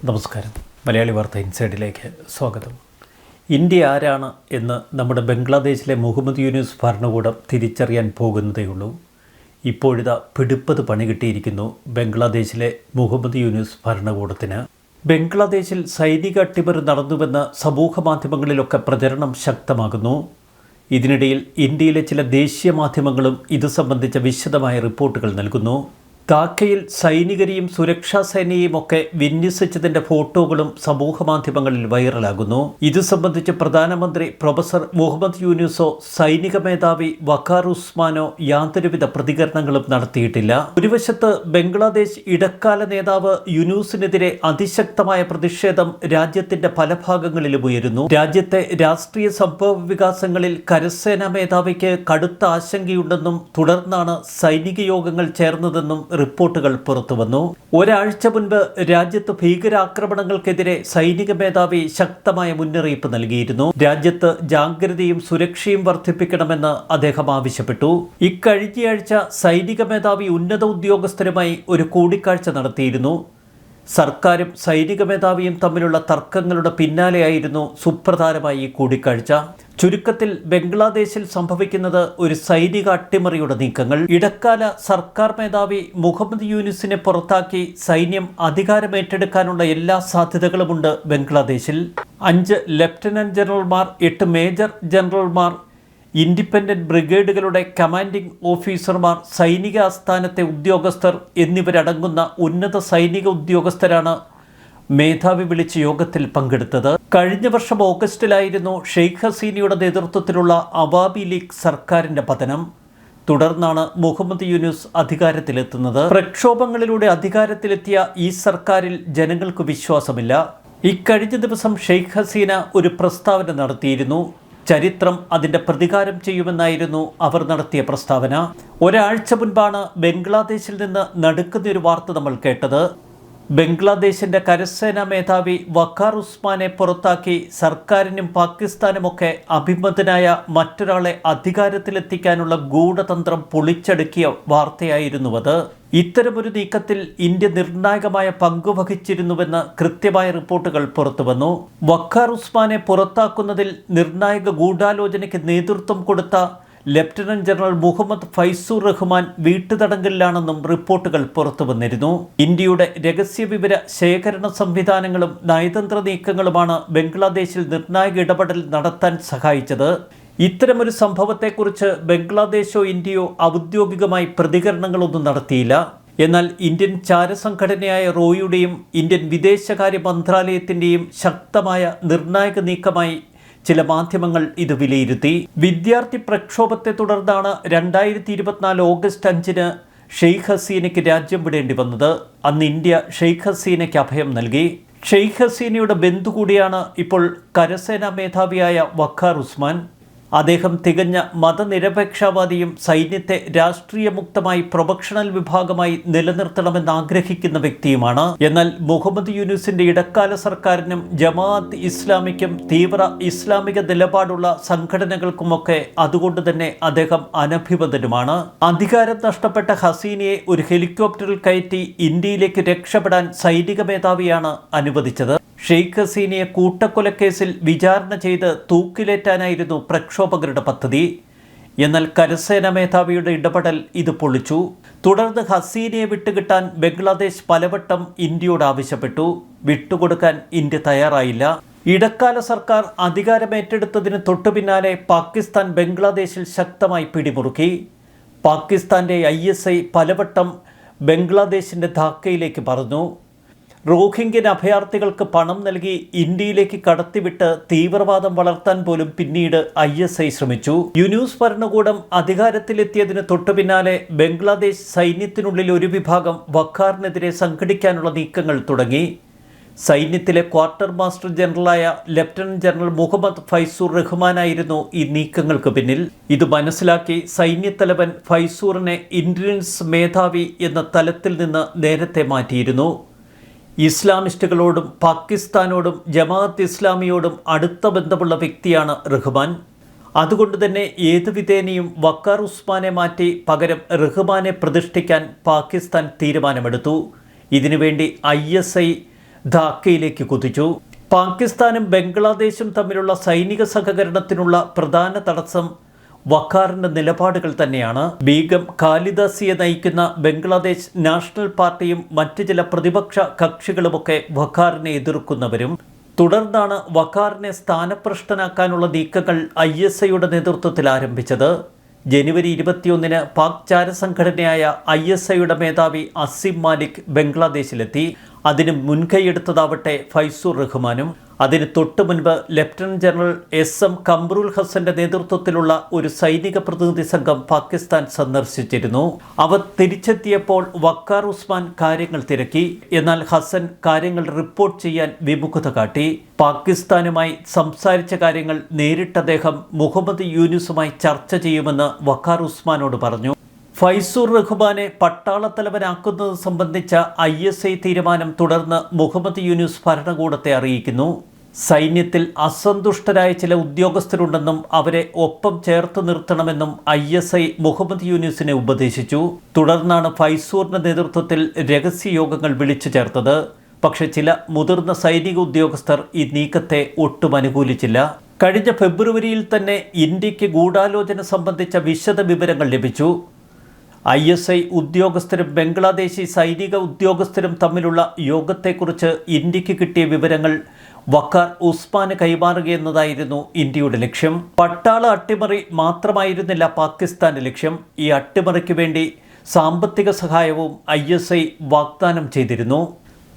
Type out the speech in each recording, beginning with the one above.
നമസ്കാരം. മലയാളി വാർത്ത ഇൻസൈഡിലേക്ക് സ്വാഗതം. ഇന്ത്യ ആരാണ് എന്ന് നമ്മുടെ ബംഗ്ലാദേശിലെ മുഹമ്മദ് യൂനുസ് ഭരണകൂടം തിരിച്ചറിയാൻ പോകുന്നതേയുള്ളൂ. ഇപ്പോഴിതാ പിടിപ്പത് പണി കിട്ടിയിരിക്കുന്നു ബംഗ്ലാദേശിലെ മുഹമ്മദ് യൂനുസ് ഭരണകൂടത്തിന്. ബംഗ്ലാദേശിൽ സൈനിക അട്ടിമറി നടന്നുവെന്ന് സമൂഹ മാധ്യമങ്ങളിലൊക്കെ പ്രചരണം ശക്തമാകുന്നു. ഇതിനിടയിൽ ഇന്ത്യയിലെ ചില ദേശീയ മാധ്യമങ്ങളും ഇത് സംബന്ധിച്ച വിശദമായ റിപ്പോർട്ടുകൾ നൽകുന്നു. ധാക്കയിൽ സൈനികരെയും സുരക്ഷാ സേനയെയും ഒക്കെ വിന്യസിച്ചതിൻ്റെ ഫോട്ടോകളും സമൂഹമാധ്യമങ്ങളിൽ വൈറലാകുന്നു. ഇത് സംബന്ധിച്ച് പ്രധാനമന്ത്രി പ്രൊഫസർ മുഹമ്മദ് യൂനുസോ സൈനിക മേധാവി വഖാർ ഉസ്മാനോ യാതൊരുവിധ പ്രതികരണങ്ങളും നടത്തിയിട്ടില്ല. ഒരു വശത്ത് ബംഗ്ലാദേശ് ഇടക്കാല നേതാവ് യൂനുസിനെതിരെ അതിശക്തമായ പ്രതിഷേധം രാജ്യത്തിന്റെ പല ഭാഗങ്ങളിലും ഉയരുന്നു. രാജ്യത്തെ രാഷ്ട്രീയ സംഭവ വികാസങ്ങളിൽ കരസേനാ മേധാവിക്ക് കടുത്ത ആശങ്കയുണ്ടെന്നും തുടർന്നാണ് സൈനിക യോഗങ്ങൾ ചേർന്നതെന്നും റിപ്പോർട്ടുകൾ പുറത്തുവന്നു. ഒരാഴ്ച മുൻപ് രാജ്യത്ത് ഭീകരാക്രമണങ്ങൾക്കെതിരെ സൈനിക മേധാവി ശക്തമായ മുന്നറിയിപ്പ് നൽകിയിരുന്നു. രാജ്യത്ത് ജാഗ്രതയും സുരക്ഷയും വർദ്ധിപ്പിക്കണമെന്ന് അദ്ദേഹം ആവശ്യപ്പെട്ടു. ഇക്കഴിഞ്ഞയാഴ്ച സൈനിക മേധാവി ഉന്നത ഉദ്യോഗസ്ഥരുമായി ഒരു കൂടിക്കാഴ്ച നടത്തിയിരുന്നു. സർക്കാരും സൈനിക മേധാവിയും തമ്മിലുള്ള തർക്കങ്ങളുടെ പിന്നാലെയായിരുന്നു സുപ്രധാനമായ ഈ കൂടിക്കാഴ്ച. ചുരുക്കത്തിൽ ബംഗ്ലാദേശിൽ സംഭവിക്കുന്നത് ഒരു സൈനിക അട്ടിമറിയുടെ നീക്കങ്ങൾ. ഇടക്കാല സർക്കാർ മേധാവി മുഹമ്മദ് യൂനുസിനെ പുറത്താക്കി സൈന്യം അധികാരമേറ്റെടുക്കാനുള്ള എല്ലാ സാധ്യതകളുമുണ്ട് ബംഗ്ലാദേശിൽ. 5 ലഫ്റ്റനന്റ് ജനറൽമാർ, 8 മേജർ ജനറൽമാർ, ഇൻഡിപെൻഡന്റ് ബ്രിഗേഡുകളുടെ കമാൻഡിംഗ് ഓഫീസർമാർ, സൈനിക ആസ്ഥാനത്തെ ഉദ്യോഗസ്ഥർ എന്നിവരടങ്ങുന്ന ഉന്നത സൈനിക ഉദ്യോഗസ്ഥരാണ് മേധാവി വിളിച്ച യോഗത്തിൽ പങ്കെടുത്തത്. കഴിഞ്ഞ വർഷം ഓഗസ്റ്റിലായിരുന്നു ഷെയ്ഖ് ഹസീനയുടെ നേതൃത്വത്തിലുള്ള അവാമി ലീഗ് സർക്കാരിന്റെ പതനം. തുടർന്നാണ് മുഹമ്മദ് യൂനുസ് അധികാരത്തിലെത്തുന്നത്. പ്രക്ഷോഭങ്ങളിലൂടെ അധികാരത്തിലെത്തിയ ഈ സർക്കാരിൽ ജനങ്ങൾക്ക് വിശ്വാസമില്ല. ഇക്കഴിഞ്ഞ ദിവസം ഷെയ്ഖ് ഹസീന ഒരു പ്രസ്താവന നടത്തിയിരുന്നു. ചരിത്രം അതിൻ്റെ പ്രതികാരം ചെയ്യുമെന്നായിരുന്നു അവർ നടത്തിയ പ്രസ്താവന. ഒരാഴ്ച മുൻപാണ് ബംഗ്ലാദേശിൽ നിന്ന് നടുക്കുന്നൊരു വാർത്ത നമ്മൾ കേട്ടത്. ബംഗ്ലാദേശിൻ്റെ കരസേനാ മേധാവി വഖാർ ഉസ്മാനെ പുറത്താക്കി സർക്കാരിനും പാകിസ്ഥാനുമൊക്കെ അഭിമതനായ മറ്റൊരാളെ അധികാരത്തിലെത്തിക്കാനുള്ള ഗൂഢതന്ത്രം പൊളിച്ചടുക്കിയ വാർത്തയായിരുന്നു അത്. ഇത്തരമൊരു നീക്കത്തിൽ ഇന്ത്യ നിർണായകമായ പങ്കുവഹിച്ചിരുന്നുവെന്ന് കൃത്യമായ റിപ്പോർട്ടുകൾ പുറത്തുവന്നു. വഖാർ ഉസ്മാനെ പുറത്താക്കുന്നതിൽ നിർണായക ഗൂഢാലോചനയ്ക്ക് നേതൃത്വം കൊടുത്ത ലഫ്റ്റനന്റ് ജനറൽ മുഹമ്മദ് ഫൈസൂർ റഹ്മാൻ വീട്ടുതടങ്കലിലാണെന്നും റിപ്പോർട്ടുകൾ പുറത്തുവന്നിരുന്നു. ഇന്ത്യയുടെ രഹസ്യവിവര ശേഖരണ സംവിധാനങ്ങളും നയതന്ത്ര നീക്കങ്ങളുമാണ് ബംഗ്ലാദേശിൽ നിർണായക ഇടപെടൽ നടത്താൻ സഹായിച്ചത്. ഇത്തരമൊരു സംഭവത്തെക്കുറിച്ച് ബംഗ്ലാദേശോ ഇന്ത്യയോ ഔദ്യോഗികമായി പ്രതികരണങ്ങളൊന്നും നടത്തിയില്ല. എന്നാൽ ഇന്ത്യൻ ചാരസംഘടനയായ റോയുടെയും ഇന്ത്യൻ വിദേശകാര്യ മന്ത്രാലയത്തിൻ്റെയും ശക്തമായ നിർണായക നീക്കമായി ചില മാധ്യമങ്ങൾ ഇത് വിലയിരുത്തി. വിദ്യാർത്ഥി പ്രക്ഷോഭത്തെ തുടർന്നാണ് 2024 ഓഗസ്റ്റ് 5 ഷെയ്ഖ് ഹസീനയ്ക്ക് രാജ്യം വിടേണ്ടി വന്നത്. അന്ന് ഇന്ത്യ ഷെയ്ഖ് ഹസീനയ്ക്ക് അഭയം നൽകി. ഷെയ്ഖ് ഹസീനയുടെ ബന്ധു കൂടിയാണ് ഇപ്പോൾ കരസേനാ മേധാവിയായ വഖാർ ഉസ്മാൻ. അദ്ദേഹം തികഞ്ഞ മതനിരപേക്ഷവാദിയും സൈന്യത്തെ രാഷ്ട്രീയമുക്തമായി പ്രൊഫഷണൽ വിഭാഗമായി നിലനിർത്തണമെന്ന് ആഗ്രഹിക്കുന്ന വ്യക്തിയുമാണ്. എന്നാൽ മുഹമ്മദ് യൂനുസിന്റെ ഇടക്കാല സർക്കാരിനും ജമാഅത്ത് ഇസ്ലാമിക്കും തീവ്ര ഇസ്ലാമിക നിലപാടുള്ള സംഘടനകൾക്കുമൊക്കെ അതുകൊണ്ട് തന്നെ അദ്ദേഹം അനഭിമതനുമാണ്. അധികാരം നഷ്ടപ്പെട്ട ഹസീനയെ ഒരു ഹെലികോപ്റ്ററിൽ കയറ്റി ഇന്ത്യയിലേക്ക് രക്ഷപ്പെടാൻ സൈനിക മേധാവിയാണ് അനുവദിച്ചത്. ഷെയ്ഖ് ഹസീനയെ കൂട്ടക്കൊലക്കേസിൽ വിചാരണ ചെയ്ത് തൂക്കിലേറ്റാനായിരുന്നു പ്രക്ഷോഭകരുടെ പദ്ധതി. എന്നാൽ കരസേനാ മേധാവിയുടെ ഇടപെടൽ ഇത് പൊളിച്ചു. തുടർന്ന് ഹസീനയെ വിട്ടുകിട്ടാൻ ബംഗ്ലാദേശ് പലവട്ടം ഇന്ത്യയോട് ആവശ്യപ്പെട്ടു. വിട്ടുകൊടുക്കാൻ ഇന്ത്യ തയ്യാറായില്ല. ഇടക്കാല സർക്കാർ അധികാരമേറ്റെടുത്തതിന് തൊട്ടുപിന്നാലെ പാകിസ്ഥാൻ ബംഗ്ലാദേശിൽ ശക്തമായി പിടിമുറുക്കി. പാകിസ്ഥാന്റെ ISI പലവട്ടം ബംഗ്ലാദേശിന്റെ ധാക്കയിലേക്ക് പറഞ്ഞു. റോഹിംഗ്യൻ അഭയാർത്ഥികൾക്ക് പണം നൽകി ഇന്ത്യയിലേക്ക് കടത്തിവിട്ട് തീവ്രവാദം വളർത്താൻ പോലും പിന്നീട് ISI ശ്രമിച്ചു. യൂനുസ് ഭരണകൂടം അധികാരത്തിലെത്തിയതിന് തൊട്ടുപിന്നാലെ ബംഗ്ലാദേശ് സൈന്യത്തിനുള്ളിൽ ഒരു വിഭാഗം വഖാറിനെതിരെ സംഘടിക്കാനുള്ള നീക്കങ്ങൾ തുടങ്ങി. സൈന്യത്തിലെ ക്വാർട്ടർ മാസ്റ്റർ ജനറലായ ലഫ്റ്റനന്റ് ജനറൽ മുഹമ്മദ് ഫൈസൂർ റഹ്മാനായിരുന്നു ഈ നീക്കങ്ങൾക്ക് പിന്നിൽ. ഇത് മനസ്സിലാക്കി സൈന്യത്തലവൻ ഫൈസൂറിനെ ഇന്റലിജൻസ് മേധാവി എന്ന തലത്തിൽ നിന്ന് നേരത്തെ മാറ്റിയിരുന്നു. ഇസ്ലാമിസ്റ്റുകളോടും പാകിസ്ഥാനോടും ജമാഅത്ത് ഇസ്ലാമിയോടും അടുത്ത ബന്ധമുള്ള വ്യക്തിയാണ് റഹ്മാൻ. അതുകൊണ്ട് തന്നെ ഏത് വിധേനയും വഖാർ ഉസ്മാനെ മാറ്റി പകരം റഹ്മാനെ പ്രതിഷ്ഠിക്കാൻ പാകിസ്ഥാൻ തീരുമാനമെടുത്തു. ഇതിനുവേണ്ടി ISI ധാക്കയിലേക്ക് കുതിച്ചു. പാകിസ്ഥാനും ബംഗ്ലാദേശും തമ്മിലുള്ള സൈനിക സഹകരണത്തിനുള്ള പ്രധാന തടസ്സം വഖാറിന്റെ നിലപാടുകൾ തന്നെയാണ്. ബീഗം ഖാലിദസിയെ നയിക്കുന്ന ബംഗ്ലാദേശ് നാഷണൽ പാർട്ടിയും മറ്റ് ചില പ്രതിപക്ഷ കക്ഷികളുമൊക്കെ വഖാറിനെ എതിർക്കുന്നവരും. തുടർന്നാണ് വഖാറിനെ സ്ഥാനഭ്രഷ്ടനാക്കാനുള്ള നീക്കങ്ങൾ ISIയുടെ നേതൃത്വത്തിൽ ആരംഭിച്ചത്. ജനുവരി 21 പാക് ചാരസംഘടനയായ ISIയുടെ മേധാവി അസിം മാലിക് ബംഗ്ലാദേശിലെത്തി. അതിന് മുൻകൈയെടുത്തതാവട്ടെ ഫൈസൂർ റഹ്മാനും. അതിന് തൊട്ടു മുൻപ് ലഫ്റ്റനന്റ് ജനറൽ SM കമ്രുൽ ഹസന്റെ നേതൃത്വത്തിലുള്ള ഒരു സൈനിക പ്രതിനിധി സംഘം പാകിസ്ഥാൻ സന്ദർശിച്ചിരുന്നു. അവർ തിരിച്ചെത്തിയപ്പോൾ വഖാർ ഉസ്മാൻ കാര്യങ്ങൾ തിരക്കി. എന്നാൽ ഹസൻ കാര്യങ്ങൾ റിപ്പോർട്ട് ചെയ്യാൻ വിമുഖത കാട്ടി. പാകിസ്ഥാനുമായി സംസാരിച്ച കാര്യങ്ങൾ നേരിട്ട് അദ്ദേഹം മുഹമ്മദ് യൂനുസുമായി ചർച്ച ചെയ്യുമെന്ന് വഖാർ ഉസ്മാനോട് പറഞ്ഞു. ഫൈസൂർ റഹ്മാനെ പട്ടാളത്തലവനാക്കുന്നത് സംബന്ധിച്ച ISI തീരുമാനം തുടർന്ന് മുഹമ്മദ് യൂനുസ് ഭരണകൂടത്തെ അറിയിക്കുന്നു. സൈന്യത്തിൽ അസന്തുഷ്ടരായ ചില ഉദ്യോഗസ്ഥരുണ്ടെന്നും അവരെ ഒപ്പം ചേർത്ത് നിർത്തണമെന്നും ISI മുഹമ്മദ് യൂനുസിനെ ഉപദേശിച്ചു. തുടർന്നാണ് ഫൈസൂറിന്റെ നേതൃത്വത്തിൽ രഹസ്യയോഗങ്ങൾ വിളിച്ചു ചേർത്തത്. പക്ഷെ ചില മുതിർന്ന സൈനിക ഉദ്യോഗസ്ഥർ ഈ നീക്കത്തെ ഒട്ടും അനുകൂലിച്ചില്ല. കഴിഞ്ഞ ഫെബ്രുവരിയിൽ തന്നെ ഇന്ത്യക്ക് ഗൂഢാലോചന സംബന്ധിച്ച വിശദ വിവരങ്ങൾ ലഭിച്ചു. ISI ഉദ്യോഗസ്ഥരും ബംഗ്ലാദേശി സൈനിക ഉദ്യോഗസ്ഥരും തമ്മിലുള്ള യോഗത്തെക്കുറിച്ച് ഇന്ത്യക്ക് കിട്ടിയ വിവരങ്ങൾ വഖാർ ഉസ്മാന് കൈമാറുകയെന്നതായിരുന്നു ഇന്ത്യയുടെ ലക്ഷ്യം. പട്ടാള അട്ടിമറി മാത്രമായിരുന്നില്ല പാകിസ്ഥാന്റെ ലക്ഷ്യം. ഈ അട്ടിമറിക്ക് വേണ്ടി സാമ്പത്തിക സഹായവും ISI വാഗ്ദാനം ചെയ്തിരുന്നു.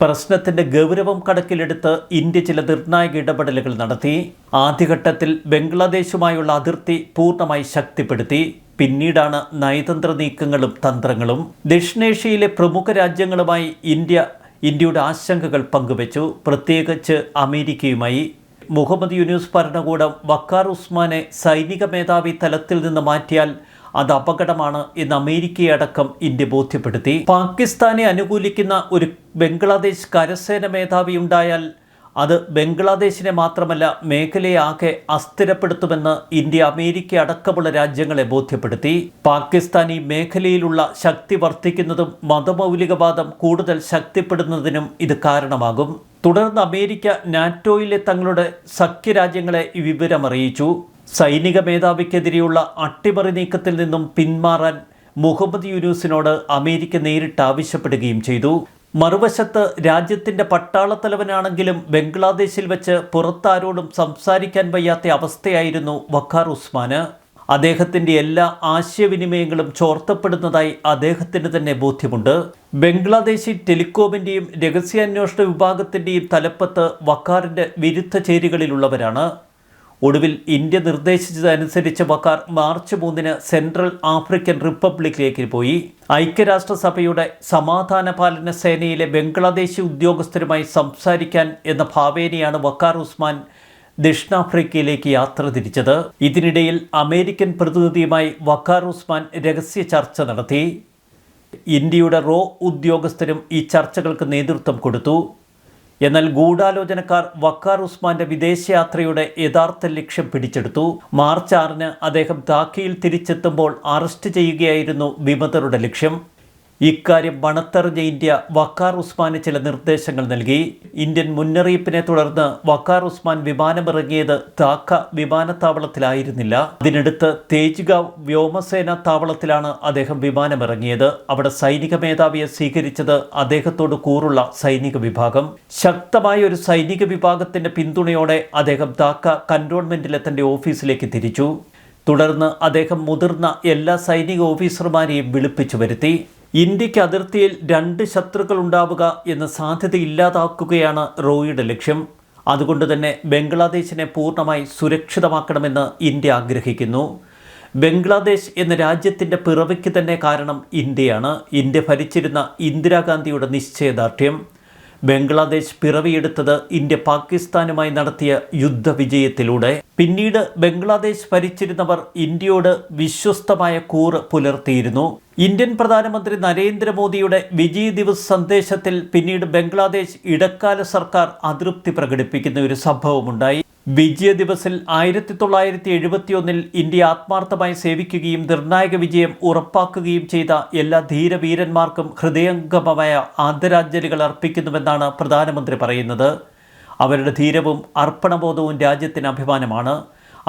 പ്രശ്നത്തിന്റെ ഗൗരവം കണക്കിലെടുത്ത് ഇന്ത്യ ചില നിർണായക ഇടപെടലുകൾ നടത്തി. ആദ്യഘട്ടത്തിൽ ബംഗ്ലാദേശുമായുള്ള അതിർത്തി പൂർണ്ണമായി ശക്തിപ്പെടുത്തി. പിന്നീടാണ് നയതന്ത്ര നീക്കങ്ങളും തന്ത്രങ്ങളും. ദക്ഷിണേഷ്യയിലെ പ്രമുഖ രാജ്യങ്ങളുമായി ഇന്ത്യയുടെ ആശങ്കകൾ പങ്കുവച്ചു, പ്രത്യേകിച്ച് അമേരിക്കയുമായി. മുഹമ്മദ് യൂനുസ് ഭരണകൂടം വഖാർ ഉസ്മാനെ സൈനിക മേധാവി തലത്തിൽ നിന്ന് മാറ്റിയാൽ അത് അപകടമാണ് എന്ന് അമേരിക്കയെ അടക്കം ഇന്ത്യ ബോധ്യപ്പെടുത്തി. പാകിസ്ഥാനെ അനുകൂലിക്കുന്ന ഒരു ബംഗ്ലാദേശ് കരസേന മേധാവി ഉണ്ടായാൽ അത് ബംഗ്ലാദേശിനെ മാത്രമല്ല മേഖലയെ ആകെ അസ്ഥിരപ്പെടുത്തുമെന്ന് ഇന്ത്യ അമേരിക്ക അടക്കമുള്ള രാജ്യങ്ങളെ ബോധ്യപ്പെടുത്തി. പാകിസ്ഥാൻ ഈ മേഖലയിലുള്ള ശക്തി വർദ്ധിക്കുന്നതും മതമൗലികവാദം കൂടുതൽ ശക്തിപ്പെടുന്നതിനും ഇത് കാരണമാകും. തുടർന്ന് അമേരിക്ക നാറ്റോയിലെ തങ്ങളുടെ സഖ്യരാജ്യങ്ങളെ ഈ വിവരമറിയിച്ചു. സൈനിക മേധാവിക്കെതിരെയുള്ള അട്ടിമറി നീക്കത്തിൽ നിന്നും പിന്മാറാൻ മുഹമ്മദ് യൂനുസിനോട് അമേരിക്ക നേരിട്ട് ആവശ്യപ്പെടുകയും ചെയ്തു. മറുവശത്ത് രാജ്യത്തിൻ്റെ പട്ടാളത്തലവനാണെങ്കിലും ബംഗ്ലാദേശിൽ വെച്ച് പുറത്താരോടും സംസാരിക്കാൻ വയ്യാത്ത അവസ്ഥയായിരുന്നു വഖാർ ഉസ്മാന്. അദ്ദേഹത്തിൻ്റെ എല്ലാ ആശയവിനിമയങ്ങളും ചോർത്തപ്പെടുന്നതായി അദ്ദേഹത്തിന് തന്നെ ബോധ്യമുണ്ട്. ബംഗ്ലാദേശി ടെലികോമിൻ്റെയും രഹസ്യാന്വേഷണ വിഭാഗത്തിൻ്റെയും തലപ്പത്ത് വഖാറിൻ്റെ വിരുദ്ധ ചേരികളിലുള്ളവരാണ്. ഒടുവിൽ ഇന്ത്യ നിർദ്ദേശിച്ചതനുസരിച്ച് വഖാർ മാർച്ച് 3 സെൻട്രൽ ആഫ്രിക്കൻ റിപ്പബ്ലിക്കിലേക്ക് പോയി. ഐക്യരാഷ്ട്രസഭയുടെ സമാധാന പാലന സേനയിലെ ബംഗ്ലാദേശി ഉദ്യോഗസ്ഥരുമായി സംസാരിക്കാൻ എന്ന ഭാവേനയാണ് വഖാർ ഉസ്മാൻ ദക്ഷിണാഫ്രിക്കയിലേക്ക് യാത്ര തിരിച്ചത്. ഇതിനിടയിൽ അമേരിക്കൻ പ്രതിനിധിയുമായി വഖാർ ഉസ്മാൻ രഹസ്യ ചർച്ച നടത്തി. ഇന്ത്യയുടെ ഉദ്യോഗസ്ഥരും ഈ ചർച്ചകൾക്ക് നേതൃത്വം കൊടുത്തു. എന്നാൽ ഗൂഢാലോചനക്കാർ വഖാർ ഉസ്മാന്റെ വിദേശയാത്രയുടെ യഥാർത്ഥ ലക്ഷ്യം പിടിച്ചെടുത്തു. മാർച്ച് 6 അദ്ദേഹം ധാക്കയിൽ തിരിച്ചെത്തുമ്പോൾ അറസ്റ്റ് ചെയ്യുകയായിരുന്നു വിമതരുടെ ലക്ഷ്യം. ഇക്കാര്യം മണത്തറിഞ്ഞ ഇന്ത്യ വഖാർ ഉസ്മാന് ചില നിർദ്ദേശങ്ങൾ നൽകി. ഇന്ത്യൻ മുന്നറിയിപ്പിനെ തുടർന്ന് വഖാർ ഉസ്മാൻ വിമാനമിറങ്ങിയത് ധാക്ക വിമാനത്താവളത്തിലായിരുന്നില്ല. അതിനടുത്ത് തേജ്ഗാവ് വ്യോമസേന താവളത്തിലാണ് അദ്ദേഹം വിമാനമിറങ്ങിയത്. അവിടെ സൈനിക മേധാവിയെ സ്വീകരിച്ചത് അദ്ദേഹത്തോട് കൂറുള്ള സൈനിക വിഭാഗം. ശക്തമായ ഒരു സൈനിക വിഭാഗത്തിന്റെ പിന്തുണയോടെ അദ്ദേഹം ധാക്ക കന്റോൺമെന്റിലെ തന്റെ ഓഫീസിലേക്ക് തിരിച്ചു. തുടർന്ന് അദ്ദേഹം മുതിർന്ന എല്ലാ സൈനിക ഓഫീസർമാരെയും വിളിപ്പിച്ചു വരുത്തി. ഇന്ത്യക്ക് അതിർത്തിയിൽ 2 ശത്രുക്കൾ ഉണ്ടാവുക എന്ന സാധ്യത ഇല്ലാതാക്കുകയാണ് റോയുടെ ലക്ഷ്യം. അതുകൊണ്ട് തന്നെ ബംഗ്ലാദേശിനെ പൂർണ്ണമായി സുരക്ഷിതമാക്കണമെന്ന് ഇന്ത്യ ആഗ്രഹിക്കുന്നു. ബംഗ്ലാദേശ് എന്ന രാജ്യത്തിൻ്റെ പിറവിക്ക് തന്നെ കാരണം ഇന്ത്യയാണ്. ഇന്ത്യ ഭരിച്ചിരുന്ന ഇന്ദിരാഗാന്ധിയുടെ നിശ്ചയദാർഢ്യം. ബംഗ്ലാദേശ് പിറവിയെടുത്തത് ഇന്ത്യ പാകിസ്ഥാനുമായി നടത്തിയ യുദ്ധവിജയത്തിലൂടെ. പിന്നീട് ബംഗ്ലാദേശ് ഭരിച്ചിരുന്നവർ ഇന്ത്യയോട് വിശ്വസ്തമായ കൂറ് പുലർത്തിയിരുന്നു. ഇന്ത്യൻ പ്രധാനമന്ത്രി നരേന്ദ്രമോദിയുടെ വിജയ് ദിവസ് സന്ദേശത്തിൽ പിന്നീട് ബംഗ്ലാദേശ് ഇടക്കാല സർക്കാർ അതൃപ്തി പ്രകടിപ്പിക്കുന്ന ഒരു സംഭവമുണ്ടായി. വിജയ ദിവസിൽ 1971 ഇന്ത്യ ആത്മാർത്ഥമായി സേവിക്കുകയും നിർണായക വിജയം ഉറപ്പാക്കുകയും ചെയ്ത എല്ലാ ധീരവീരന്മാർക്കും ഹൃദയംഗമമായ ആദരാഞ്ജലികൾ അർപ്പിക്കുന്നുവെന്നാണ് പ്രധാനമന്ത്രി പറയുന്നത്. അവരുടെ ധീരവും അർപ്പണബോധവും രാജ്യത്തിന് അഭിമാനമാണ്.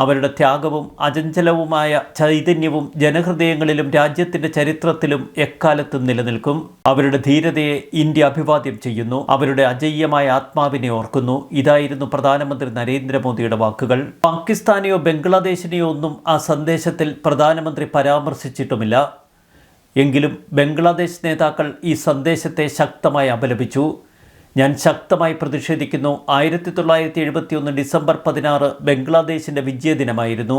അവരുടെ ത്യാഗവും അചഞ്ചലവുമായ ചൈതന്യവും ജനഹൃദയങ്ങളിലും രാജ്യത്തിൻ്റെ ചരിത്രത്തിലും എക്കാലത്തും നിലനിൽക്കും. അവരുടെ ധീരതയെ ഇന്ത്യ അഭിവാദ്യം ചെയ്യുന്നു. അവരുടെ അജയ്യമായ ആത്മാവിനെ ഓർക്കുന്നു. ഇതായിരുന്നു പ്രധാനമന്ത്രി നരേന്ദ്രമോദിയുടെ വാക്കുകൾ. പാകിസ്ഥാനെയോ ബംഗ്ലാദേശിനെയോ ഒന്നും ആ സന്ദേശത്തിൽ പ്രധാനമന്ത്രി പരാമർശിച്ചിട്ടുമില്ല. എങ്കിലും ബംഗ്ലാദേശ് നേതാക്കൾ ഈ സന്ദേശത്തെ ശക്തമായി അപലപിച്ചു. ഞാൻ ശക്തമായി പ്രതിഷേധിക്കുന്നു. 1971 ഡിസംബർ 16 ബംഗ്ലാദേശിൻ്റെ വിജയദിനമായിരുന്നു.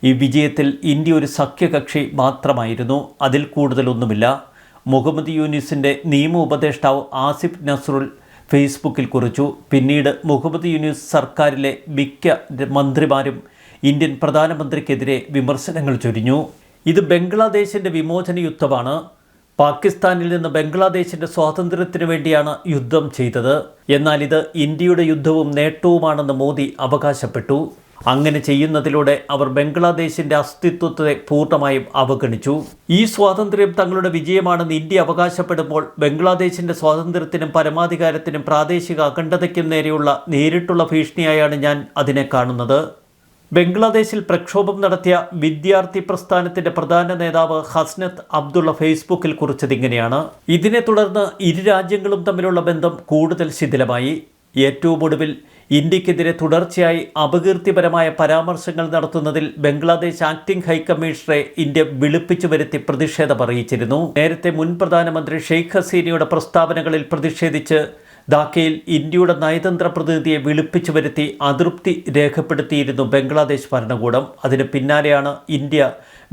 ഈ വിജയത്തിൽ ഇന്ത്യ ഒരു സഖ്യകക്ഷി മാത്രമായിരുന്നു. അതിൽ കൂടുതലൊന്നുമില്ല. മുഹമ്മദ് യൂനിസിൻ്റെ നിയമ ഉപദേഷ്ടാവ് ആസിഫ് നസ്രുൽ ഫേസ്ബുക്കിൽ കുറിച്ചു. പിന്നീട് മുഹമ്മദ് യൂനിസ് സർക്കാരിലെ മിക്ക മന്ത്രിമാരും ഇന്ത്യൻ പ്രധാനമന്ത്രിക്കെതിരെ വിമർശനങ്ങൾ ചൊരിഞ്ഞു. ഇത് ബംഗ്ലാദേശിൻ്റെ വിമോചന യുദ്ധമാണ്. പാകിസ്ഥാനിൽ നിന്ന് ബംഗ്ലാദേശിൻ്റെ സ്വാതന്ത്ര്യത്തിനു വേണ്ടിയാണ് യുദ്ധം ചെയ്തത്. എന്നാൽ ഇത് ഇന്ത്യയുടെ യുദ്ധവും നേട്ടവുമാണെന്ന് മോദി അവകാശപ്പെട്ടു. അങ്ങനെ ചെയ്യുന്നതിലൂടെ അവർ ബംഗ്ലാദേശിൻ്റെ അസ്തിത്വത്തെ പൂർണ്ണമായും അവഗണിച്ചു. ഈ സ്വാതന്ത്ര്യം തങ്ങളുടെ വിജയമാണെന്ന് ഇന്ത്യ അവകാശപ്പെടുമ്പോൾ ബംഗ്ലാദേശിൻ്റെ സ്വാതന്ത്ര്യത്തിനും പരമാധികാരത്തിനും പ്രാദേശിക അഖണ്ഡതയ്ക്കും നേരെയുള്ള നേരിട്ടുള്ള ഭീഷണിയായാണ് ഞാൻ അതിനെ കാണുന്നത്. ബംഗ്ലാദേശിൽ പ്രക്ഷോഭം നടത്തിയ വിദ്യാർത്ഥി പ്രസ്ഥാനത്തിൻ്റെ പ്രധാന നേതാവ് ഹസ്നത്ത് അബ്ദുള്ള ഫേസ്ബുക്കിൽ കുറിച്ചതിങ്ങനെയാണ്. ഇതിനെ തുടർന്ന് ഇരു രാജ്യങ്ങളും തമ്മിലുള്ള ബന്ധം കൂടുതൽ ശിഥിലമായി. ഏറ്റവും ഒടുവിൽ ഇന്ത്യക്കെതിരെ തുടർച്ചയായി അപകീർത്തിപരമായ പരാമർശങ്ങൾ നടത്തുന്നതിൽ ബംഗ്ലാദേശ് ആക്ടിംഗ് ഹൈക്കമ്മീഷണറെ ഇന്ത്യ വിളിപ്പിച്ചു വരുത്തി പ്രതിഷേധം അറിയിച്ചിരുന്നു. നേരത്തെ മുൻ പ്രധാനമന്ത്രി ഷെയ്ഖ് ഹസീനയുടെ പ്രസ്താവനകളിൽ പ്രതിഷേധിച്ച് ധാക്കയിൽ ഇന്ത്യയുടെ നയതന്ത്ര പ്രതിനിധിയെ വിളിപ്പിച്ചു വരുത്തി അതൃപ്തി രേഖപ്പെടുത്തിയിരുന്നു ബംഗ്ലാദേശ് ഭരണകൂടം. അതിന് പിന്നാലെയാണ് ഇന്ത്യ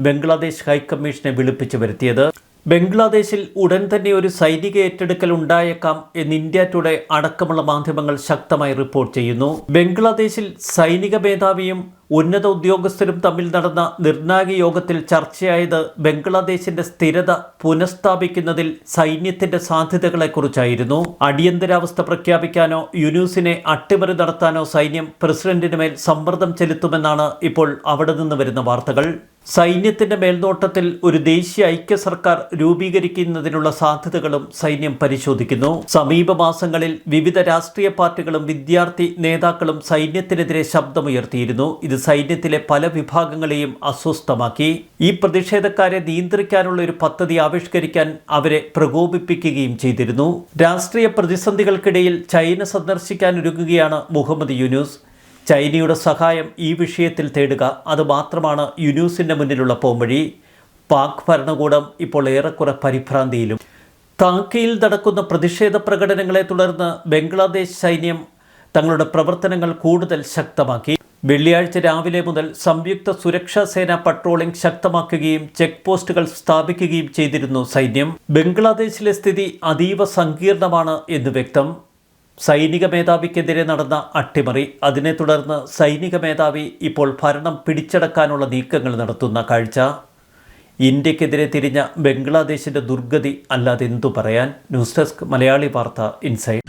ബംഗ്ലാദേശ് ഹൈക്കമ്മീഷനെ വിളിപ്പിച്ചു വരുത്തിയത്. ബംഗ്ലാദേശിൽ ഉടൻ തന്നെ ഒരു സൈനിക ഏറ്റെടുക്കൽ ഉണ്ടായേക്കാം എന്ന് ഇന്ത്യ ടുഡേ അടക്കമുള്ള മാധ്യമങ്ങൾ ശക്തമായി റിപ്പോർട്ട് ചെയ്യുന്നു. ബംഗ്ലാദേശിൽ സൈനിക മേധാവിയും ഉന്നത ഉദ്യോഗസ്ഥരും തമ്മിൽ നടന്ന നിർണായക യോഗത്തിൽ ചർച്ചയായത് ബംഗ്ലാദേശിന്റെ സ്ഥിരത പുനഃസ്ഥാപിക്കുന്നതിൽ സൈന്യത്തിന്റെ സാധ്യതകളെക്കുറിച്ചായിരുന്നു. അടിയന്തരാവസ്ഥ പ്രഖ്യാപിക്കാനോ യൂനുസിനെ അട്ടിമറി നടത്താനോ സൈന്യം പ്രസിഡന്റിന് മേൽ സമ്മർദ്ദം ചെലുത്തുമെന്നാണ് ഇപ്പോൾ അവിടെ നിന്ന് വരുന്ന വാർത്തകൾ. സൈന്യത്തിന്റെ മേൽനോട്ടത്തിൽ ഒരു ദേശീയ ഐക്യ സർക്കാർ രൂപീകരിക്കുന്നതിനുള്ള സാധ്യതകളും സൈന്യം പരിശോധിക്കുന്നു. സമീപ മാസങ്ങളിൽ വിവിധ രാഷ്ട്രീയ പാർട്ടികളും വിദ്യാർത്ഥി നേതാക്കളും സൈന്യത്തിനെതിരെ ശബ്ദമുയർത്തിയിരുന്നു. ഇത് സൈന്യത്തിലെ പല വിഭാഗങ്ങളെയും അസ്വസ്ഥമാക്കി. ഈ പ്രതിഷേധക്കാരെ നിയന്ത്രിക്കാനുള്ള ഒരു പദ്ധതി ആവിഷ്കരിക്കാൻ അവരെ പ്രകോപിപ്പിക്കുകയും ചെയ്തിരുന്നു. രാഷ്ട്രീയ പ്രതിസന്ധികൾക്കിടയിൽ ചൈന സന്ദർശിക്കാനൊരുങ്ങുകയാണ് മുഹമ്മദ് യൂനുസ്. ചൈനയുടെ സഹായം ഈ വിഷയത്തിൽ തേടുക, അത് മാത്രമാണ് യൂനുസിൻ്റെ മുന്നിലുള്ള പോംവഴി. പാക് ഭരണകൂടം ഇപ്പോൾ ഏറെക്കുറെ പരിഭ്രാന്തിയിലും. ധാക്കയിൽ നടക്കുന്ന പ്രതിഷേധ പ്രകടനങ്ങളെ തുടർന്ന് ബംഗ്ലാദേശ് സൈന്യം തങ്ങളുടെ പ്രവർത്തനങ്ങൾ കൂടുതൽ ശക്തമാക്കി. വെള്ളിയാഴ്ച രാവിലെ മുതൽ സംയുക്ത സുരക്ഷാ സേന പട്രോളിംഗ് ശക്തമാക്കുകയും ചെക്ക് പോസ്റ്റുകൾ സ്ഥാപിക്കുകയും ചെയ്തിരുന്നു സൈന്യം. ബംഗ്ലാദേശിലെ സ്ഥിതി അതീവ സങ്കീർണമാണ് എന്ന് വ്യക്തം. സൈനിക മേധാവിക്കെതിരെ നടന്ന അട്ടിമറി, അതിനെ തുടർന്ന് സൈനിക മേധാവി ഇപ്പോൾ ഭരണം പിടിച്ചടക്കാനുള്ള നീക്കങ്ങൾ നടത്തുന്ന കാഴ്ച. ഇന്ത്യക്കെതിരെ തിരിഞ്ഞ ബംഗ്ലാദേശിൻ്റെ ദുർഗതി അല്ലാതെ എന്തു പറയാൻ. ന്യൂസ് ഡെസ്ക് മലയാളി വാർത്ത ഇൻസൈഡ്.